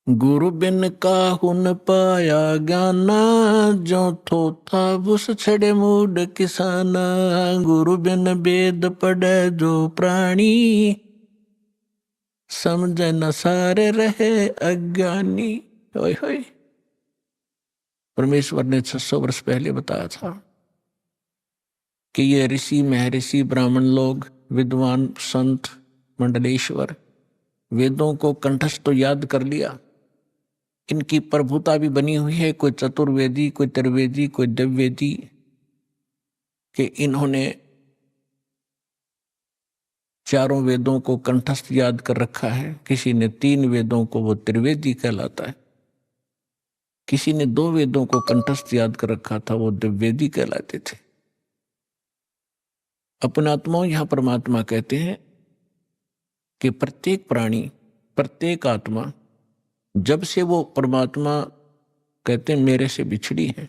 गुरु बिन काहू न पाया ज्ञाना, जो थोथा बुस छड़े मूड किसाना। गुरु बिन वेद पढ़े जो प्राणी, समझ न सारे रहे अज्ञानी। ओए होए, परमेश्वर ने 600 वर्ष पहले बताया था कि ये ऋषि महर्षि ब्राह्मण लोग, विद्वान संत मंडलेश्वर, वेदों को कंठस्थ तो याद कर लिया, इनकी प्रभुता भी बनी हुई है। कोई चतुर्वेदी, कोई त्रिवेदी, कोई दिव्यवेदी, कि इन्होंने चारों वेदों को कंठस्थ याद कर रखा है। किसी ने 3 वेदों को, वो त्रिवेदी कहलाता है। किसी ने 2 वेदों को कंठस्थ याद कर रखा था, वो दिव्यवेदी कहलाते थे। अपनात्माओं, यहां परमात्मा कहते हैं कि प्रत्येक प्राणी, प्रत्येक आत्मा, जब से वो परमात्मा कहते हैं मेरे से बिछड़ी है,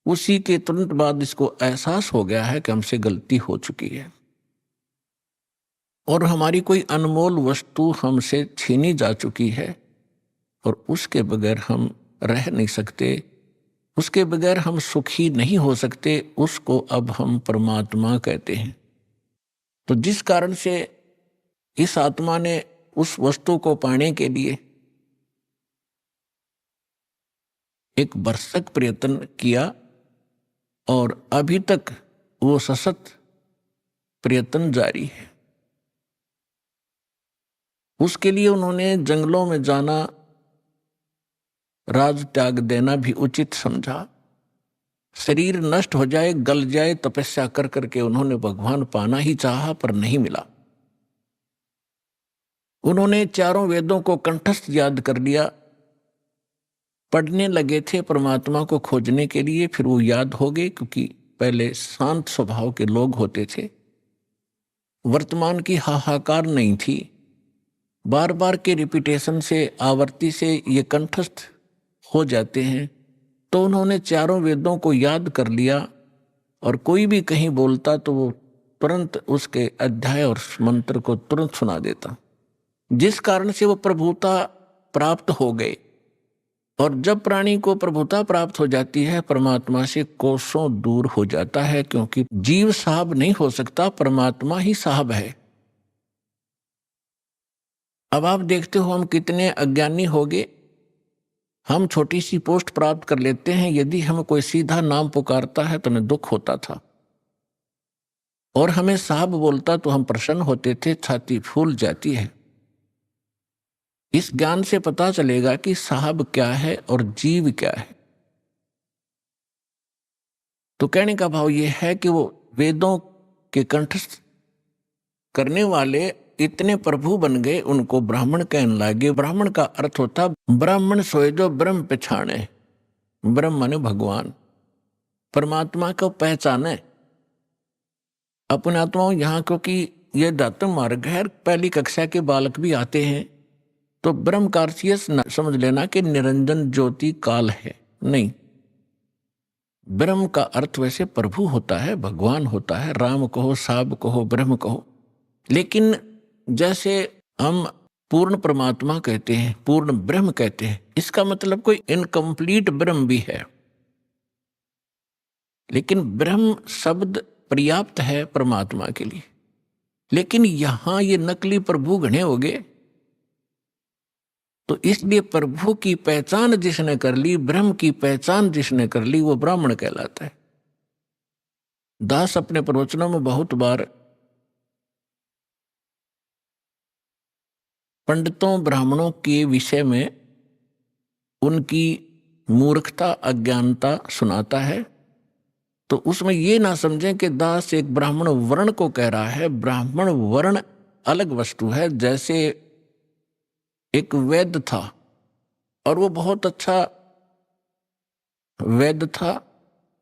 उसी के तुरंत बाद इसको एहसास हो गया है कि हमसे गलती हो चुकी है और हमारी कोई अनमोल वस्तु हमसे छीनी जा चुकी है और उसके बगैर हम रह नहीं सकते, उसके बगैर हम सुखी नहीं हो सकते। उसको अब हम परमात्मा कहते हैं। तो जिस कारण से इस आत्मा ने उस वस्तु को पाने के लिए एक भरसक प्रयत्न किया और अभी तक वो सशक्त प्रयत्न जारी है। उसके लिए उन्होंने जंगलों में जाना, राज त्याग देना भी उचित समझा। शरीर नष्ट हो जाए, गल जाए, तपस्या कर करके उन्होंने भगवान पाना ही चाहा, पर नहीं मिला। उन्होंने चारों वेदों को कंठस्थ याद कर लिया, पढ़ने लगे थे परमात्मा को खोजने के लिए। फिर वो याद हो गए, क्योंकि पहले शांत स्वभाव के लोग होते थे, वर्तमान की हाहाकार नहीं थी। बार बार के रिपीटेशन से, आवर्ती से ये कंठस्थ हो जाते हैं। तो उन्होंने चारों वेदों को याद कर लिया और कोई भी कहीं बोलता तो वो तुरंत उसके अध्याय और मंत्र को तुरंत सुना देता, जिस कारण से वो प्रभुता प्राप्त हो गए। और जब प्राणी को प्रभुता प्राप्त हो जाती है, परमात्मा से कोसों दूर हो जाता है, क्योंकि जीव साहब नहीं हो सकता, परमात्मा ही साहब है। अब आप देखते हो हम कितने अज्ञानी हो गए। हम छोटी सी पोस्ट प्राप्त कर लेते हैं, यदि हमें कोई सीधा नाम पुकारता है तो हमें दुख होता था, और हमें साहब बोलता तो हम प्रसन्न होते थे, छाती फूल जाती है। इस ज्ञान से पता चलेगा कि साहब क्या है और जीव क्या है। तो कहने का भाव यह है कि वो वेदों के कंठस्थ करने वाले इतने प्रभु बन गए, उनको ब्राह्मण कहने लगे। ब्राह्मण का अर्थ होता ब्राह्मण सोए जो ब्रह्म पहचाने। ब्रह्म माने भगवान, परमात्मा को पहचाने। अपने आत्माओं, यहाँ क्योंकि ये दातम मार्ग है, पहली कक्षा के बालक भी आते हैं, तो ब्रह्म का अर्थ ये समझ लेना कि निरंजन ज्योति काल है, नहीं। ब्रह्म का अर्थ वैसे प्रभु होता है, भगवान होता है, राम कहो, साब कहो, ब्रह्म कहो। लेकिन जैसे हम पूर्ण परमात्मा कहते हैं, पूर्ण ब्रह्म कहते हैं, इसका मतलब कोई इनकम्प्लीट ब्रह्म भी है। लेकिन ब्रह्म शब्द पर्याप्त है परमात्मा के लिए। लेकिन यहां ये नकली प्रभु घने हो गए, तो इसलिए प्रभु की पहचान जिसने कर ली, ब्रह्म की पहचान जिसने कर ली, वो ब्राह्मण कहलाता है। दास अपने प्रवचनों में बहुत बार पंडितों ब्राह्मणों के विषय में उनकी मूर्खता, अज्ञानता सुनाता है। तो उसमें ये ना समझें कि दास एक ब्राह्मण वर्ण को कह रहा है। ब्राह्मण वर्ण अलग वस्तु है। जैसे एक वैद्य था और वो बहुत अच्छा वैद्य था,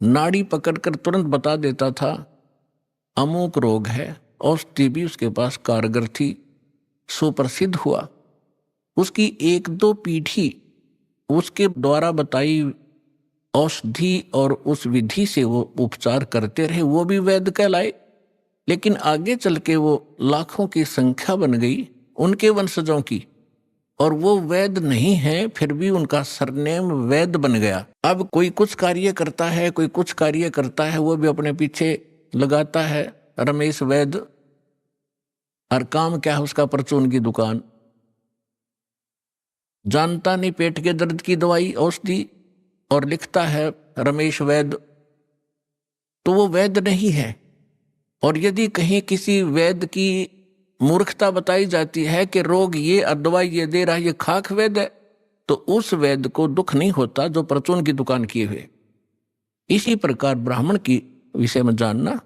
नाड़ी पकड़कर तुरंत बता देता था अमुक रोग है, औषधि भी उसके पास कारगर थी, सुप्रसिद्ध हुआ। उसकी 1-2 पीढ़ी उसके द्वारा बताई औषधि और उस विधि से वो उपचार करते रहे, वो भी वैद्य कहलाए। लेकिन आगे चल के वो लाखों की संख्या बन गई उनके वंशजों की, और वो वैद नहीं है, फिर भी उनका सरनेम वैद बन गया। अब कोई कुछ कार्य करता है, कोई कुछ कार्य करता है, वो भी अपने पीछे लगाता है रमेश वैद, और काम क्या है उसका, परचून की दुकान। जानता नहीं पेट के दर्द की दवाई औषधि, और लिखता है रमेश वैद, तो वो वैद नहीं है। और यदि कहीं किसी वैद की मूर्खता बताई जाती है कि रोग ये और दवाई ये दे रहा है, ये खाक वैद है, तो उस वैद को दुख नहीं होता जो परचून की दुकान किए हुए। इसी प्रकार ब्राह्मण की विषय में जानना,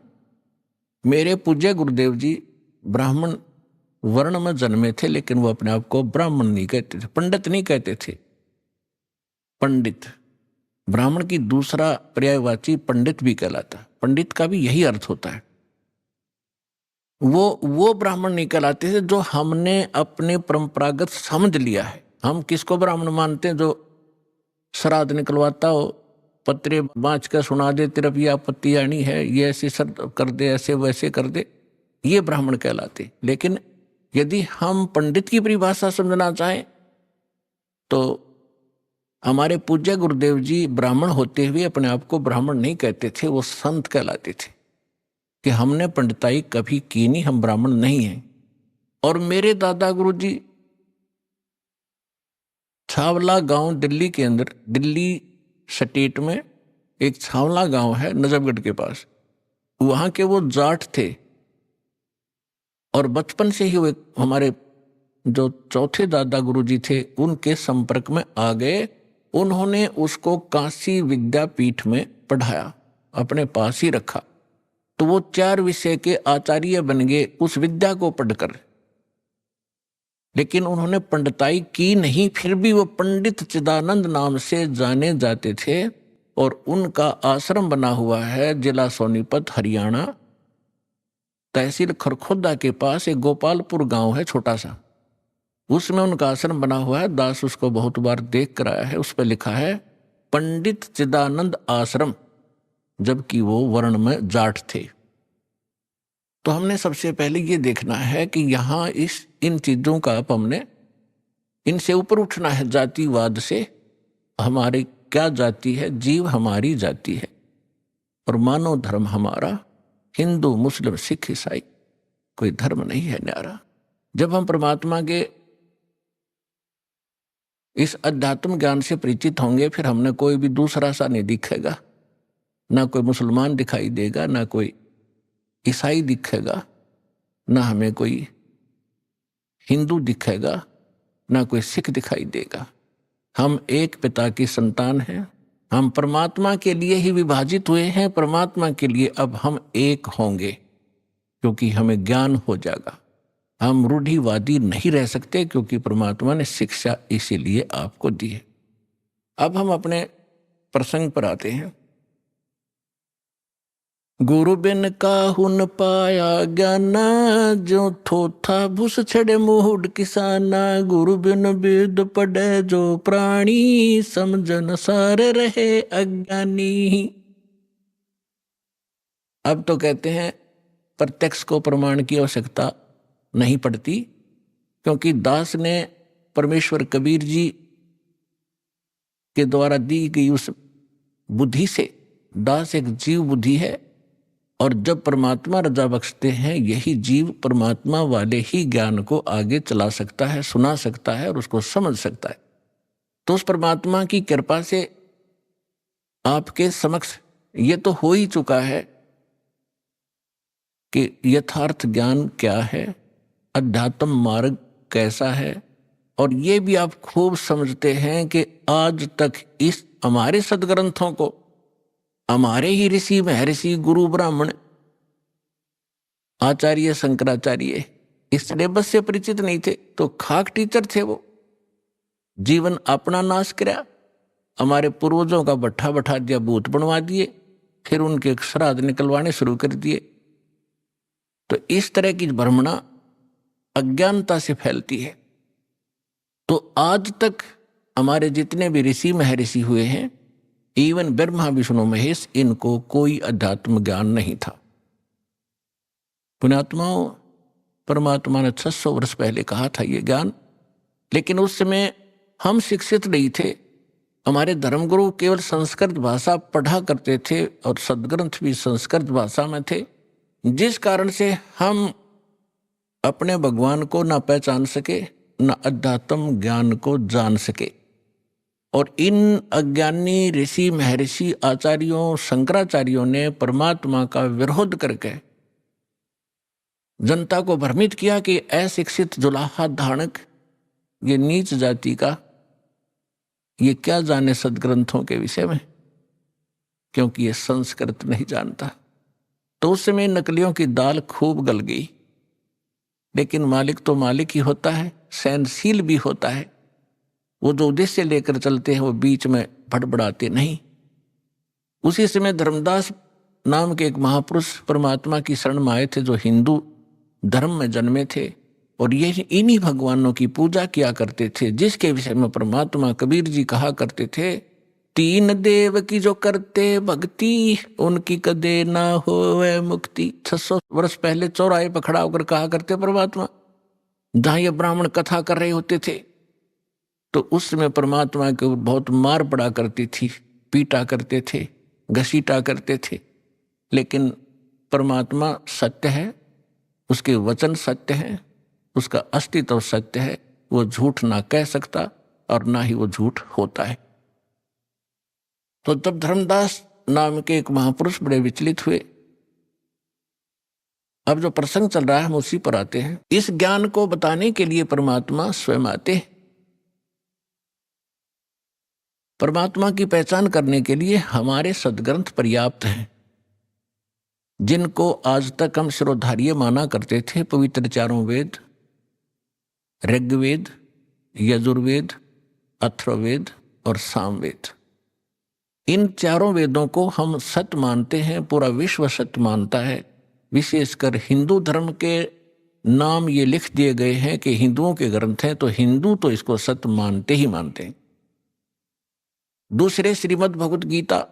मेरे पूज्य गुरुदेव जी ब्राह्मण वर्ण में जन्मे थे, लेकिन वो अपने आप को ब्राह्मण नहीं कहते थे, पंडित नहीं कहते थे। पंडित, ब्राह्मण की दूसरा पर्यायवाची पंडित भी कहलाता है। पंडित का भी यही अर्थ होता है। वो ब्राह्मण नहीं कहलाते थे जो हमने अपने परंपरागत समझ लिया है। हम किसको ब्राह्मण मानते हैं? जो श्राद्ध निकलवाता हो, पत्रे बाँच कर सुना दे, तेरा ये आपत्ति आनी है, ये ऐसे शर्त कर दे, ऐसे वैसे कर दे, ये ब्राह्मण कहलाते। लेकिन यदि हम पंडित की परिभाषा समझना चाहें तो हमारे पूज्य गुरुदेव जी ब्राह्मण होते हुए अपने आप को ब्राह्मण नहीं कहते थे, वो संत कहलाते थे कि हमने पंडिताई कभी की नहीं, हम ब्राह्मण नहीं हैं। और मेरे दादा गुरु जी छावला गांव दिल्ली के अंदर, दिल्ली स्टेट में एक छावला गांव है नजफगढ़ के पास, वहां के वो जाट थे। और बचपन से ही वो हमारे जो चौथे दादा गुरुजी थे उनके संपर्क में आ गए। उन्होंने उसको काशी विद्यापीठ में पढ़ाया, अपने पास ही रखा, तो वो 4 विषय के आचार्य बन गए उस विद्या को पढ़कर। लेकिन उन्होंने पंडिताई की नहीं, फिर भी वो पंडित चिदानंद नाम से जाने जाते थे। और उनका आश्रम बना हुआ है जिला सोनीपत हरियाणा, तहसील खरखोदा के पास एक गोपालपुर गांव है छोटा सा, उसमें उनका आश्रम बना हुआ है। दास उसको बहुत बार देख कर आया है, उस पर लिखा है पंडित चिदानंद आश्रम, जबकि वो वर्ण में जाट थे। तो हमने सबसे पहले ये देखना है कि यहाँ इन चीजों का हमने इनसे ऊपर उठना है, जातिवाद से। हमारी क्या जाति है? जीव हमारी जाति है, और मानव धर्म हमारा हिंदू मुस्लिम सिख ईसाई, कोई धर्म नहीं है न्यारा। जब हम परमात्मा के इस अध्यात्म ज्ञान से परिचित होंगे, फिर हमने कोई भी दूसरा सा नहीं दिखेगा, ना कोई मुसलमान दिखाई देगा, ना कोई ईसाई दिखेगा, ना हमें कोई हिंदू दिखेगा, ना कोई सिख दिखाई देगा। हम एक पिता की संतान हैं, हम परमात्मा के लिए ही विभाजित हुए हैं, परमात्मा के लिए अब हम एक होंगे, क्योंकि हमें ज्ञान हो जाएगा। हम रूढ़िवादी नहीं रह सकते, क्योंकि परमात्मा ने शिक्षा इसीलिए आपको दी है। अब हम अपने प्रसंग पर आते हैं। गुरु बिन काहू न पाया ज्ञाना, जो थोथा भूस छड़े मूड किसाना। गुरु बिन वेद पढ़े जो प्राणी, समझन सारे रहे अज्ञानी। अब तो कहते हैं प्रत्यक्ष को प्रमाण की आवश्यकता नहीं पड़ती, क्योंकि दास ने परमेश्वर कबीर जी के द्वारा दी गई उस बुद्धि से, दास एक जीव बुद्धि है, और जब परमात्मा रजा बख्शते हैं, यही जीव परमात्मा वाले ही ज्ञान को आगे चला सकता है, सुना सकता है और उसको समझ सकता है। तो उस परमात्मा की कृपा से आपके समक्ष ये तो हो ही चुका है कि यथार्थ ज्ञान क्या है, अध्यात्म मार्ग कैसा है, और ये भी आप खूब समझते हैं कि आज तक इस हमारे सदग्रंथों को हमारे ही ऋषि महर्षि गुरु ब्राह्मण आचार्य शंकराचार्य इस सिलेबस से परिचित नहीं थे, तो खाक टीचर थे। वो जीवन अपना नाश किया, हमारे पूर्वजों का भट्ठा बैठा दिया, भूत बनवा दिए, फिर उनके श्राद्ध निकलवाने शुरू कर दिए। तो इस तरह की भ्रमणा अज्ञानता से फैलती है। तो आज तक हमारे जितने भी ऋषि महर्षि हुए हैं, इवन ब्रह्मा विष्णु महेश, इनको कोई अध्यात्म ज्ञान नहीं था। पुण्यात्माओं, परमात्मा ने 600 वर्ष पहले कहा था ये ज्ञान लेकिन उस समय हम शिक्षित नहीं थे। हमारे धर्मगुरु केवल संस्कृत भाषा पढ़ा करते थे और सदग्रंथ भी संस्कृत भाषा में थे, जिस कारण से हम अपने भगवान को न पहचान सके, न अध्यात्म ज्ञान को जान सके। और इन अज्ञानी ऋषि महर्षि आचार्यों शंकराचार्यों ने परमात्मा का विरोध करके जनता को भ्रमित किया कि अशिक्षित जुलाहा धानक, ये नीच जाति का, ये क्या जाने सदग्रंथों के विषय में, क्योंकि ये संस्कृत नहीं जानता। तो उस समय नकलियों की दाल खूब गल गई। लेकिन मालिक तो मालिक ही होता है, सहनशील भी होता है। वो जो उद्देश्य लेकर चलते हैं वो बीच में भड़बड़ाते नहीं। उसी समय धर्मदास नाम के एक महापुरुष परमात्मा की शरण में आए थे, जो हिंदू धर्म में जन्मे थे और ये इन्हीं भगवानों की पूजा किया करते थे, जिसके विषय में परमात्मा कबीर जी कहा करते थे, तीन देव की जो करते भक्ति उनकी कदे ना होवे मुक्ति। 600 वर्ष पहले चौराहे पर खड़ा होकर कहा करते परमात्मा, जहां ये ब्राह्मण कथा कर रहे होते थे। तो उस समय परमात्मा के बहुत मार पड़ा करती थी, पीटा करते थे, घसीटा करते थे। लेकिन परमात्मा सत्य है, उसके वचन सत्य है, उसका अस्तित्व सत्य है, वो झूठ ना कह सकता और ना ही वो झूठ होता है। तो तब धर्मदास नाम के एक महापुरुष बड़े विचलित हुए। अब जो प्रसंग चल रहा है हम उसी पर आते हैं। इस ज्ञान को बताने के लिए परमात्मा स्वयं आते हैं। परमात्मा की पहचान करने के लिए हमारे सदग्रंथ पर्याप्त हैं, जिनको आज तक हम शिरोधार्य माना करते थे। पवित्र चारों वेद, ऋग्वेद, यजुर्वेद, अथर्ववेद और सामवेद, इन चारों वेदों को हम सत्य मानते हैं, पूरा विश्व सत्य मानता है। विशेषकर हिंदू धर्म के नाम ये लिख दिए गए हैं कि हिंदुओं के ग्रंथ हैं, तो हिंदू तो इसको सत्य मानते ही मानते हैं। दूसरे श्रीमद् भगवत गीता,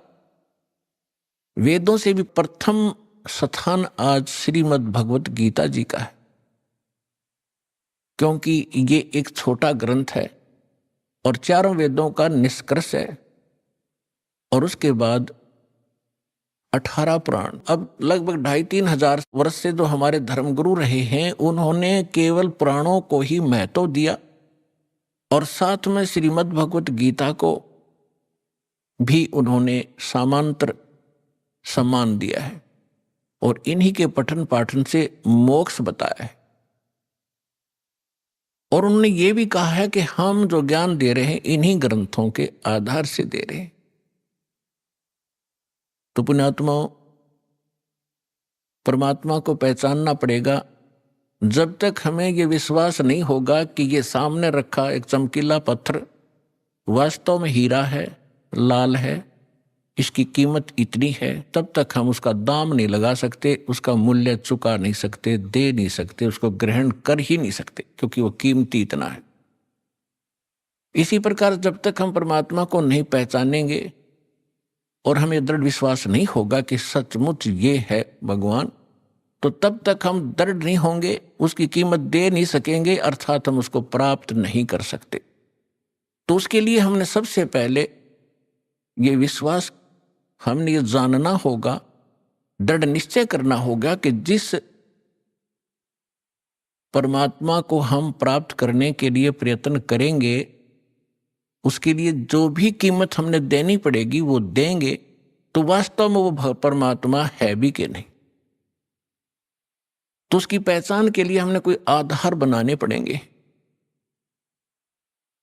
वेदों से भी प्रथम स्थान आज श्रीमद् भगवत गीता जी का है, क्योंकि ये एक छोटा ग्रंथ है और चारों वेदों का निष्कर्ष है। और उसके बाद 18 पुराण। अब लगभग 2,500-3 हजार वर्ष से जो हमारे धर्मगुरु रहे हैं, उन्होंने केवल पुराणों को ही महत्व दिया और साथ में श्रीमद् भगवत गीता को भी उन्होंने समांतर सम्मान दिया है और इन्हीं के पठन पाठन से मोक्ष बताया है। और उन्होंने ये भी कहा है कि हम जो ज्ञान दे रहे हैं इन्हीं ग्रंथों के आधार से दे रहे हैं। तो पुण्यात्माओं, परमात्मा को पहचानना पड़ेगा। जब तक हमें ये विश्वास नहीं होगा कि ये सामने रखा एक चमकीला पत्थर वास्तव में हीरा है, लाल है, इसकी कीमत इतनी है, तब तक हम उसका दाम नहीं लगा सकते, उसका मूल्य चुका नहीं सकते, दे नहीं सकते, उसको ग्रहण कर ही नहीं सकते, क्योंकि वो कीमती इतना है। इसी प्रकार जब तक हम परमात्मा को नहीं पहचानेंगे और हमें दृढ़ विश्वास नहीं होगा कि सचमुच ये है भगवान, तो तब तक हम दृढ़ नहीं होंगे, उसकी कीमत दे नहीं सकेंगे, अर्थात हम उसको प्राप्त नहीं कर सकते। तो उसके लिए हमने सबसे पहले ये विश्वास, हमने ये जानना होगा, दृढ़ निश्चय करना होगा कि जिस परमात्मा को हम प्राप्त करने के लिए प्रयत्न करेंगे, उसके लिए जो भी कीमत हमने देनी पड़ेगी वो देंगे, तो वास्तव में वो परमात्मा है भी कि नहीं। तो उसकी पहचान के लिए हमने कोई आधार बनाने पड़ेंगे।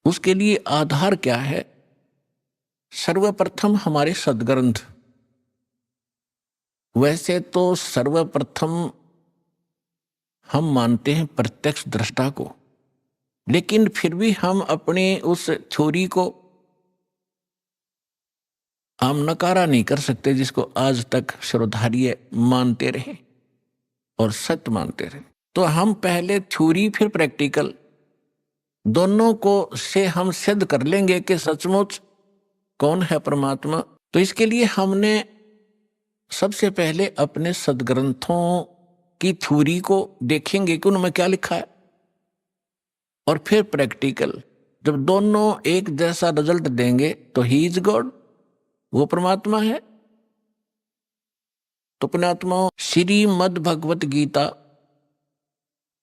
उसके लिए आधार क्या है? सर्वप्रथम हमारे सदग्रंथ। वैसे तो सर्वप्रथम हम मानते हैं प्रत्यक्ष दृष्टा को, लेकिन फिर भी हम अपने उस थ्योरी को हम नकारा नहीं कर सकते, जिसको आज तक शिरोधार्य मानते रहे और सत्य मानते रहे। तो हम पहले थ्योरी फिर प्रैक्टिकल दोनों को से हम सिद्ध कर लेंगे कि सचमुच कौन है परमात्मा। तो इसके लिए हमने सबसे पहले अपने सदग्रंथों की थ्योरी को देखेंगे कि उनमें क्या लिखा है। और फिर प्रैक्टिकल। जब दोनों एक जैसा रिजल्ट देंगे तो ही इज गॉड, वो परमात्मा है। तो पुण्यात्माओं, श्रीमद् भगवत गीता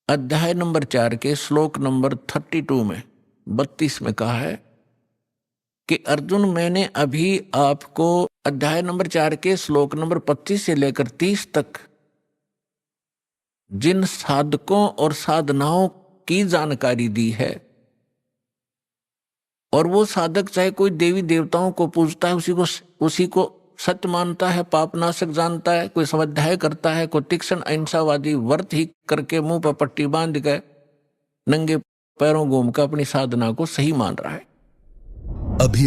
अध्याय नंबर 4 के श्लोक नंबर 32 में 32 में कहा है कि अर्जुन, मैंने अभी आपको अध्याय नंबर 4 के श्लोक नंबर 25 से लेकर 30 तक जिन साधकों और साधनाओं की जानकारी दी है, और वो साधक चाहे कोई देवी देवताओं को पूजता है, उसी को सत्य मानता है, पापनाशक जानता है, कोई स्वाध्याय करता है, कोई तीक्ष्ण अहिंसावादी व्रत ही करके मुंह पर पट्टी बांध गए नंगे पैरों घूम कर अपनी साधना को सही मान रहा है। अभी